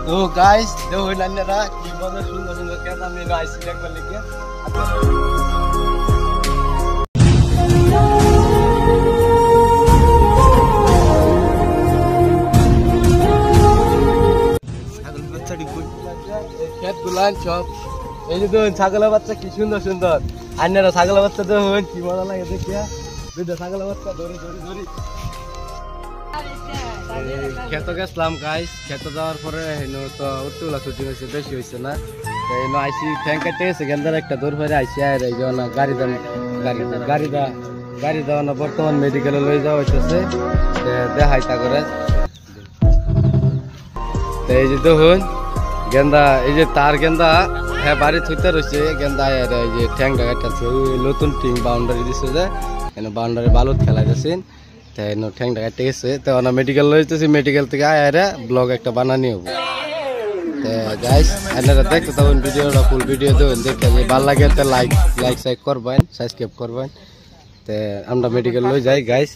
তো গাইস দেখুন আপনারা কি মজা সুন্দর সুন্দর ক্যামেরা নিয়ে আইসি একবার লিখে ছাগল বাচ্চাটি খেত গুলান সব এই যে দেখুন ছাগলের বাচ্চা কি সুন্দর সুন্দর আপনারা ছাগলের বাচ্চা দেখুন কি মজা লাগে দেখিয়া দুইটা ছাগলের বাচ্চা ধরে ধরে ধরে খেতে গেছিলাম গাইস খেতে যাওয়ার পরে তো উত্তরগুলা ছুটি হয়েছে বেশি হয়েছে না আইসি ট্যাঙ্ক কাটতে গেছে গেন্দার একটা দূর ফেরে আইসি আর এই জন্য গাড়ি দেওয়া না বর্তমান মেডিকেলে লয়ে যাওয়া হইতেছে দেখাই তা করে এই যে দেখুন গেন্দা এই যে তার গেন্দা হ্যাঁ বাড়ি থুইতে রয়েছে গেন্দা এই যে ট্যাঙ্ক কাটতেছে ওই নতুন টিম বাউন্ডারি দিচ্ছে যে বাউন্ডারি বালুত খেলাই যাচ্ছেন ঠ্যাংটা কাটতে গেছে তো মেডিকেল লইতেছি মেডিকেল থেকে আয় ব্লগ একটা বানানি হবো গাইস আপনারা দেখতে তখন ভিডিওটা ফুল ভিডিও দেবেন দেখে যে ভালো লাগে লাইক করবেন সাবস্ক্রাইব করবেন আমরা মেডিকেল লই যাই গাইস।